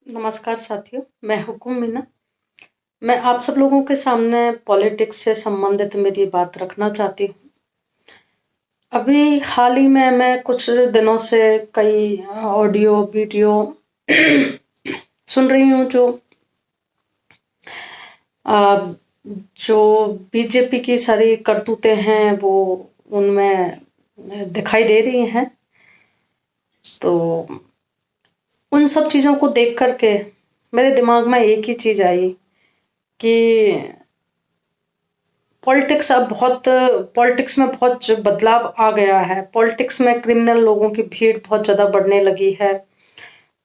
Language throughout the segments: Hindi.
नमस्कार साथियों, मैं हुकुम मीना। मैं आप सब लोगों के सामने पॉलिटिक्स से संबंधित मेरी बात रखना चाहती हूँ। अभी हाल ही में मैं कुछ दिनों से कई ऑडियो वीडियो सुन रही हूँ अ, जो बीजेपी की सारी करतूतें हैं वो उनमें दिखाई दे रही हैं। तो उन सब चीज़ों को देख कर के मेरे दिमाग में एक ही चीज़ आई कि पॉलिटिक्स में बहुत बदलाव आ गया है। पॉलिटिक्स में क्रिमिनल लोगों की भीड़ बहुत ज़्यादा बढ़ने लगी है।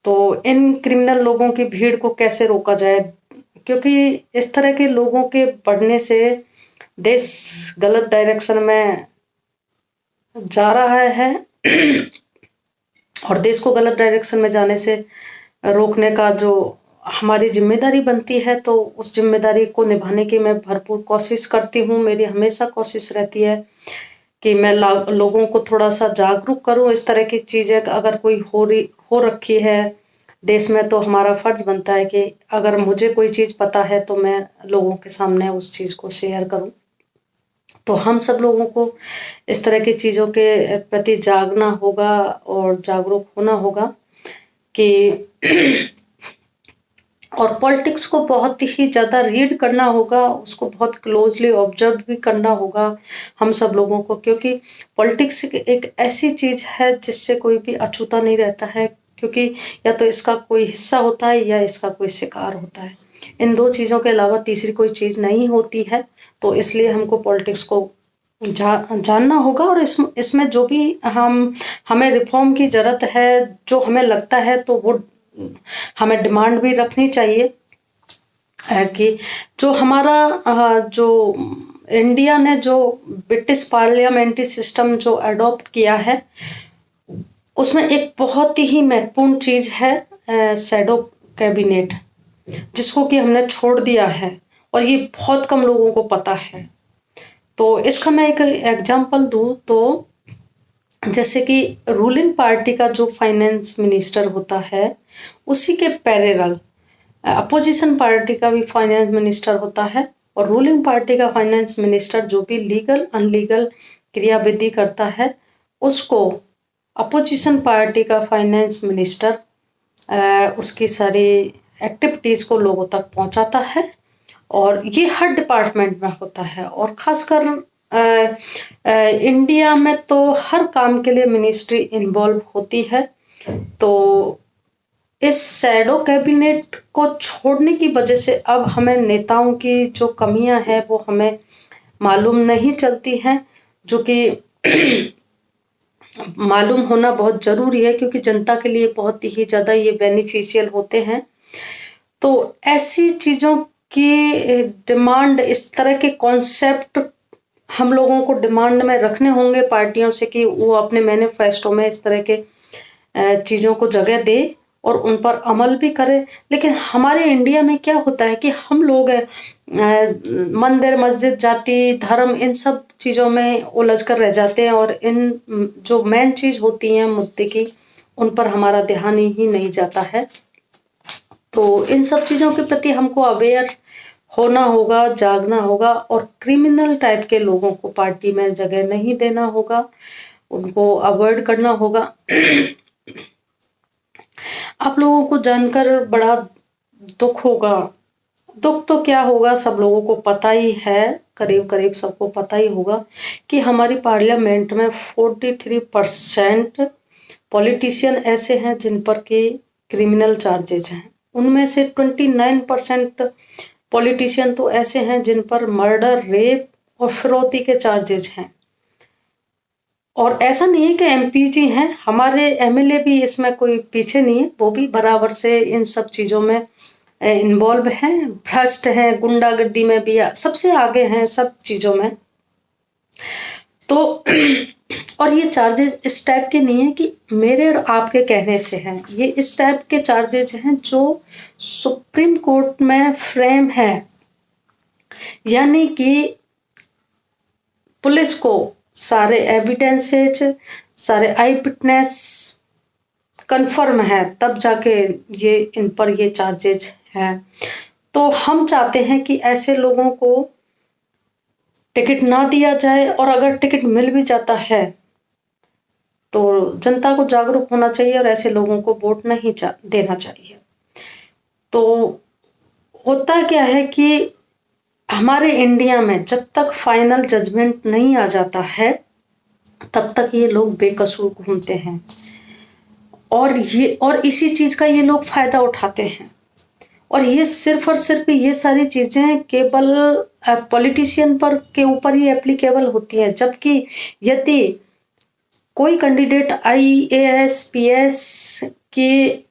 तो इन क्रिमिनल लोगों की भीड़ को कैसे रोका जाए? क्योंकि इस तरह के लोगों के बढ़ने से देश गलत डायरेक्शन में जा रहा है और देश को गलत डायरेक्शन में जाने से रोकने का जो हमारी जिम्मेदारी बनती है, तो उस जिम्मेदारी को निभाने की मैं भरपूर कोशिश करती हूँ। मेरी हमेशा कोशिश रहती है कि मैं लोगों को थोड़ा सा जागरूक करूँ। इस तरह की चीज़ें अगर कोई हो रखी है देश में, तो हमारा फर्ज बनता है कि अगर मुझे कोई चीज़ पता है तो मैं लोगों के सामने उस चीज़ को शेयर करूँ। तो हम सब लोगों को इस तरह की चीज़ों के प्रति जागना होगा और जागरूक होना होगा कि और पॉलिटिक्स को बहुत ही ज़्यादा रीड करना होगा, उसको बहुत क्लोजली ऑब्जर्व भी करना होगा हम सब लोगों को, क्योंकि पॉलिटिक्स एक ऐसी चीज़ है जिससे कोई भी अछूता नहीं रहता है। क्योंकि या तो इसका कोई हिस्सा होता है या इसका कोई शिकार होता है। इन दो चीज़ों के अलावा तीसरी कोई चीज़ नहीं होती है। तो इसलिए हमको पॉलिटिक्स को जानना होगा और इसमें जो भी हमें रिफॉर्म की ज़रूरत है, जो हमें लगता है, तो वो हमें डिमांड भी रखनी चाहिए कि जो हमारा जो इंडिया ने जो ब्रिटिश पार्लियामेंट्री सिस्टम जो अडॉप्ट किया है, उसमें एक बहुत ही महत्वपूर्ण चीज़ है शैडो कैबिनेट, जिसको कि हमने छोड़ दिया है और ये बहुत कम लोगों को पता है। तो इसका मैं एक एग्जांपल दूं तो जैसे कि रूलिंग पार्टी का जो फाइनेंस मिनिस्टर होता है, उसी के पैरेलल अपोजिशन पार्टी का भी फाइनेंस मिनिस्टर होता है और रूलिंग पार्टी का फाइनेंस मिनिस्टर जो भी लीगल अनलीगल क्रियाविधि करता है, उसको अपोजिशन पार्टी का फाइनेंस मिनिस्टर उसकी सारी एक्टिविटीज़ को लोगों तक पहुंचाता है। और ये हर डिपार्टमेंट में होता है और खासकर इंडिया में तो हर काम के लिए मिनिस्ट्री इन्वॉल्व होती है। तो इस शैडो कैबिनेट को छोड़ने की वजह से अब हमें नेताओं की जो कमियां हैं वो हमें मालूम नहीं चलती हैं, जो कि मालूम होना बहुत जरूरी है, क्योंकि जनता के लिए बहुत ही ज्यादा ये बेनिफिशियल होते हैं। तो ऐसी चीजों की डिमांड, इस तरह के कॉन्सेप्ट हम लोगों को डिमांड में रखने होंगे पार्टियों से कि वो अपने मैनिफेस्टो में इस तरह के चीज़ों को जगह दे और उन पर अमल भी करे। लेकिन हमारे इंडिया में क्या होता है कि हम लोग मंदिर मस्जिद जाति धर्म इन सब चीज़ों में उलझ कर रह जाते हैं और इन जो मेन चीज़ होती है मुद्दे की, उन पर हमारा ध्यान ही नहीं जाता है। तो इन सब चीज़ों के प्रति हमको अवेयर होना होगा, जागना होगा और क्रिमिनल टाइप के लोगों को पार्टी में जगह नहीं देना होगा, उनको अवॉइड करना होगा। आप लोगों को जानकर बड़ा दुख होगा। दुख तो क्या होगा, सब लोगों को पता ही है, करीब करीब सबको पता ही होगा कि हमारी पार्लियामेंट में 43% पॉलिटिशियन ऐसे हैं जिन पर के क्रिमिनल चार्जेस हैं। उनमें से 29% पॉलिटिशियन तो ऐसे हैं जिन पर मर्डर, रेप और फिरौती के चार्जेस हैं। और ऐसा नहीं है कि एमपी हैं, हमारे एमएलए भी इसमें कोई पीछे नहीं है, वो भी बराबर से इन सब चीज़ों में इन्वॉल्व हैं, भ्रष्ट हैं, गुंडागर्दी में भी सबसे आगे हैं सब चीज़ों में। तो और ये चार्जेस इस टाइप के नहीं है कि मेरे और आपके कहने से हैं, ये इस टाइप के चार्जेस हैं जो सुप्रीम कोर्ट में फ्रेम है। यानी कि पुलिस को सारे एविडेंसेज, सारे आई विटनेस कंफर्म है तब जाके ये इन पर ये चार्जेज हैं। तो हम चाहते हैं कि ऐसे लोगों को टिकट ना दिया जाए, और अगर टिकट मिल भी जाता है तो जनता को जागरूक होना चाहिए और ऐसे लोगों को वोट नहीं देना चाहिए। तो होता क्या है कि हमारे इंडिया में जब तक फाइनल जजमेंट नहीं आ जाता है तब तक ये लोग बेकसूर घूमते हैं, और इसी चीज का ये लोग फायदा उठाते हैं। और ये सिर्फ और सिर्फ ये सारी चीजें केवल पॉलिटिशियन पर के ऊपर ही एप्लीकेबल होती हैं, जबकि यदि कोई कैंडिडेट IAS PS की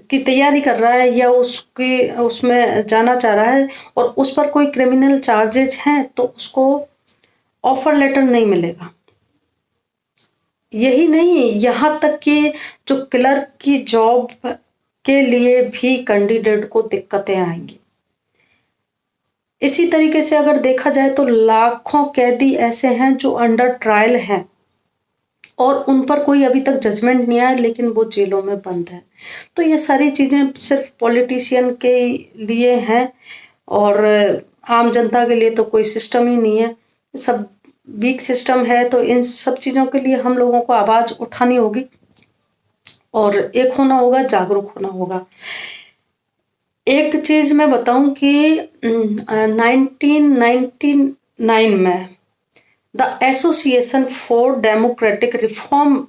की तैयारी कर रहा है या उसमें जाना चाह रहा है और उस पर कोई क्रिमिनल चार्जेस हैं तो उसको ऑफर लेटर नहीं मिलेगा। यही नहीं, यहाँ तक कि जो क्लर्क की जॉब के लिए भी कैंडिडेट को दिक्कतें आएंगी। इसी तरीके से अगर देखा जाए तो लाखों कैदी ऐसे हैं जो अंडर ट्रायल हैं और उन पर कोई अभी तक जजमेंट नहीं आया, लेकिन वो जेलों में बंद है। तो ये सारी चीजें सिर्फ पॉलिटिशियन के लिए हैं और आम जनता के लिए तो कोई सिस्टम ही नहीं है, सब वीक सिस्टम है। तो इन सब चीजों के लिए हम लोगों को आवाज उठानी होगी और एक होना होगा, जागरूक होना होगा। एक चीज मैं बताऊं कि 1999 में the association for democratic reform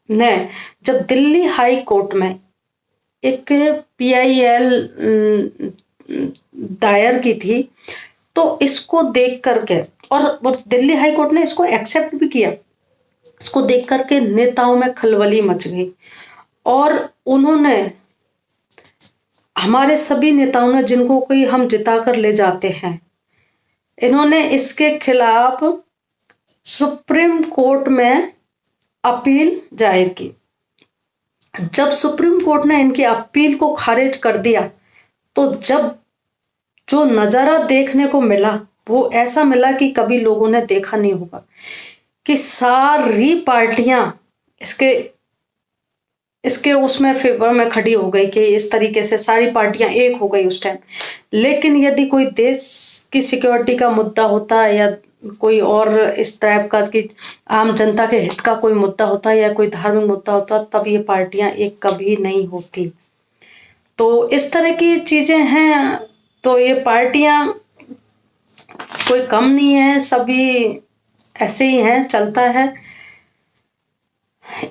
ने जब दिल्ली हाई कोर्ट में एक PIL दायर की थी, तो इसको देख करके और दिल्ली हाई कोर्ट ने इसको एक्सेप्ट भी किया। इसको देख करके नेताओं में खलबली मच गई और उन्होंने, हमारे सभी नेताओं ने, जिनको कोई हम जिता कर ले जाते हैं, इन्होंने इसके खिलाफ सुप्रीम कोर्ट में अपील जाहिर की। जब सुप्रीम कोर्ट ने इनकी अपील को खारिज कर दिया तो जब जो नजारा देखने को मिला वो ऐसा मिला कि कभी लोगों ने देखा नहीं होगा, कि सारी पार्टियां इसके उसमें फेवर में खड़ी हो गई, कि इस तरीके से सारी पार्टियां एक हो गई उस टाइम। लेकिन यदि कोई देश की सिक्योरिटी का मुद्दा होता है या कोई और इस टाइप का कि आम जनता के हित का कोई मुद्दा होता है या कोई धार्मिक मुद्दा होता, तब ये पार्टियां एक कभी नहीं होती। तो इस तरह की चीजें हैं। तो ये पार्टियां कोई कम नहीं है, सभी ऐसे ही हैं, चलता है।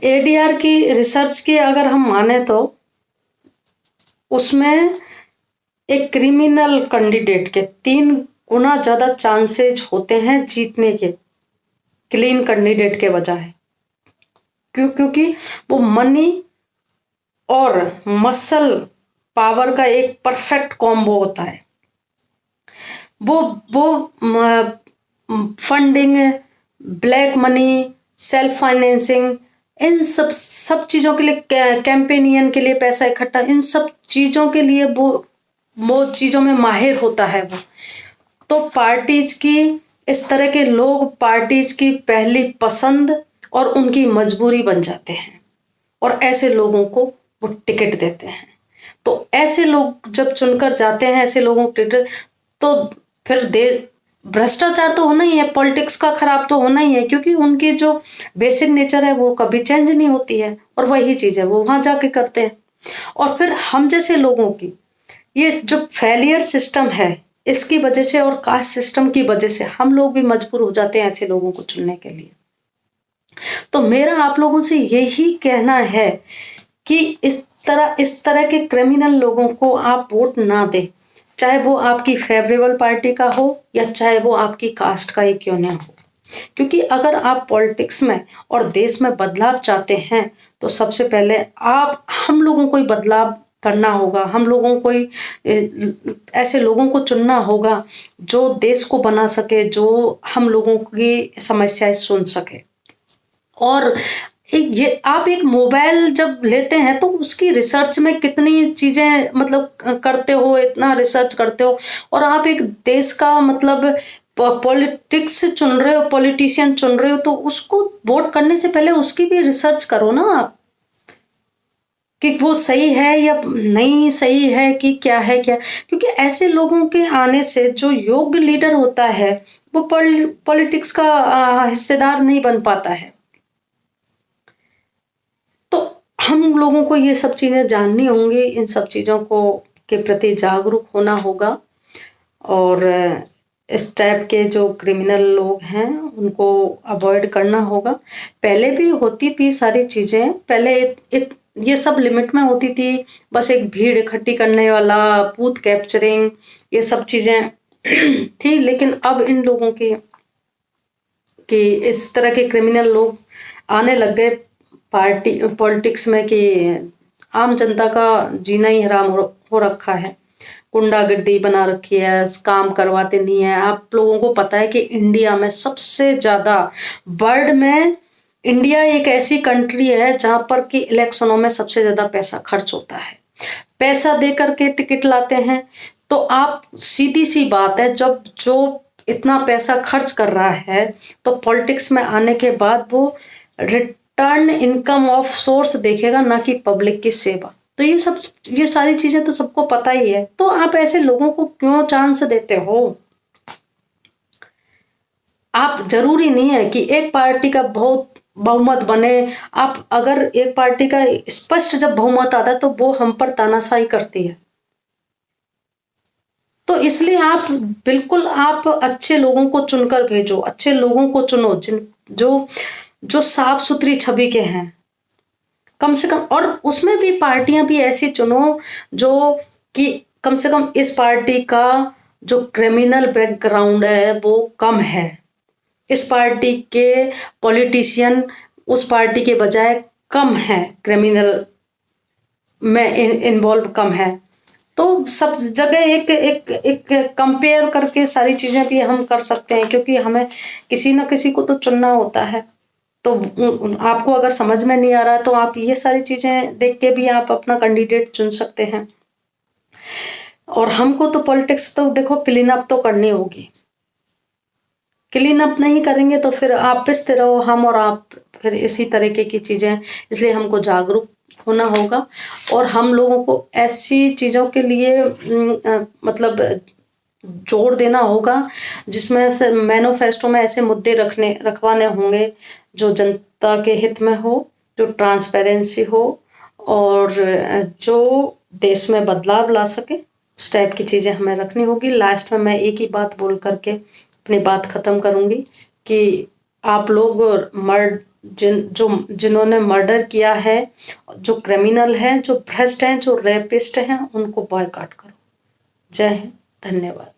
ADR की रिसर्च की अगर हम माने तो उसमें एक क्रिमिनल कैंडिडेट के 3 गुना ज्यादा चांसेस होते हैं जीतने के, क्लीन कैंडिडेट के बजाय। क्योंकि वो मनी और मसल पावर का एक परफेक्ट कॉम्बो होता है। वो funding, black money, self financing, इन सब चीजों के लिए, कैंपेनियन के लिए पैसा इकट्ठा, इन सब चीजों के लिए वो चीजों में माहिर होता है वो। तो पार्टीज की, इस तरह के लोग पार्टीज की पहली पसंद और उनकी मजबूरी बन जाते हैं और ऐसे लोगों को वो टिकट देते हैं। तो ऐसे लोग जब चुनकर जाते हैं, ऐसे लोगों को टिकट, तो फिर भ्रष्टाचार तो होना ही है, पॉलिटिक्स का खराब तो होना ही है, क्योंकि उनकी जो बेसिक नेचर है वो कभी चेंज नहीं होती है और वही चीज है वो वहां जाके करते हैं। और फिर हम जैसे लोगों की ये जो फेलियर सिस्टम है, इसकी वजह से और कास्ट सिस्टम की वजह से हम लोग भी मजबूर हो जाते हैं ऐसे लोगों को चुनने के लिए। तो मेरा आप लोगों से यही कहना है कि इस तरह के क्रिमिनल लोगों को आप वोट ना दें, चाहे वो आपकी फेवरेबल पार्टी का हो या चाहे वो आपकी कास्ट का ही क्यों ना हो। क्योंकि अगर आप पॉलिटिक्स में और देश में बदलाव चाहते हैं तो सबसे पहले हम लोगों को ही बदलाव करना होगा। हम लोगों को ही ऐसे लोगों को चुनना होगा जो देश को बना सके, जो हम लोगों की समस्याएं सुन सके। और ये आप एक मोबाइल जब लेते हैं तो उसकी रिसर्च में कितनी चीजें मतलब करते हो, इतना रिसर्च करते हो, और आप एक देश का मतलब पॉलिटिक्स चुन रहे हो, पॉलिटिशियन चुन रहे हो, तो उसको वोट करने से पहले उसकी भी रिसर्च करो ना आप। कि वो सही है या नहीं सही है, कि क्या है क्या, क्योंकि ऐसे लोगों के आने से जो योग्य लीडर होता है वो पॉलिटिक्स का हिस्सेदार नहीं बन पाता है। तो हम लोगों को ये सब चीजें जाननी होंगी, इन सब चीजों को के प्रति जागरूक होना होगा, और इस टाइप के जो क्रिमिनल लोग हैं उनको अवॉइड करना होगा। पहले भी होती थी सारी चीजें, पहले ये सब लिमिट में होती थी, बस एक भीड़ इकट्ठी करने वाला, बूथ कैप्चरिंग, ये सब चीजें थी। लेकिन अब इन लोगों की कि इस तरह के क्रिमिनल लोग आने लग गए पॉलिटिक्स में, कि आम जनता का जीना ही हराम हो रखा है, गुंडागर्दी बना रखी है, काम करवाते नहीं है। आप लोगों को पता है कि इंडिया में सबसे ज्यादा, वर्ल्ड में इंडिया एक ऐसी कंट्री है जहां पर कि इलेक्शनों में सबसे ज्यादा पैसा खर्च होता है, पैसा दे करके टिकट लाते हैं। तो आप, सीधी सी बात है, जब जो इतना पैसा खर्च कर रहा है तो पॉलिटिक्स में आने के बाद वो रिटर्न इनकम ऑफ सोर्स देखेगा, ना कि पब्लिक की सेवा। तो ये सारी चीजें तो सबको पता ही है। तो आप ऐसे लोगों को क्यों चांस देते हो? आप, जरूरी नहीं है कि एक पार्टी का बहुत बहुमत बने। आप अगर एक पार्टी का स्पष्ट जब बहुमत आता है तो वो हम पर तानाशाही करती है। तो इसलिए आप बिल्कुल, आप अच्छे लोगों को चुनकर भेजो, अच्छे लोगों को चुनो, जो साफ सुथरी छवि के हैं कम से कम। और उसमें भी पार्टियां भी ऐसी चुनो जो कि कम से कम इस पार्टी का जो क्रिमिनल बैकग्राउंड है वो कम है, इस पार्टी के पॉलिटिशियन उस पार्टी के बजाय कम है, क्रिमिनल में इन्वॉल्व कम है। तो सब जगह एक एक एक कंपेयर करके सारी चीजें भी हम कर सकते हैं, क्योंकि हमें किसी ना किसी को तो चुनना होता है। तो आपको अगर समझ में नहीं आ रहा है तो आप ये सारी चीजें देख के भी आप अपना कैंडिडेट चुन सकते हैं। और हमको तो पॉलिटिक्स तो देखो क्लीन अप तो करनी होगी, क्लीन अप नहीं करेंगे तो फिर आप पिसते रहो, हम और आप फिर इसी तरीके की चीजें। इसलिए हमको जागरूक होना होगा, और हम लोगों को ऐसी चीजों के लिए मतलब जोर देना होगा जिसमें से मैनिफेस्टो में ऐसे मुद्दे रखवाने होंगे जो जनता के हित में हो, जो ट्रांसपेरेंसी हो, और जो देश में बदलाव ला सके, उस टाइप की चीजें हमें रखनी होगी। लास्ट में मैं एक ही बात बोल करके अपनी बात खत्म करूंगी कि आप लोग जिन्होंने मर्डर किया है, जो क्रिमिनल हैं, जो भ्रष्ट हैं, जो रेपिस्ट हैं, उनको बॉयकॉट करो। जय हिंद, धन्यवाद।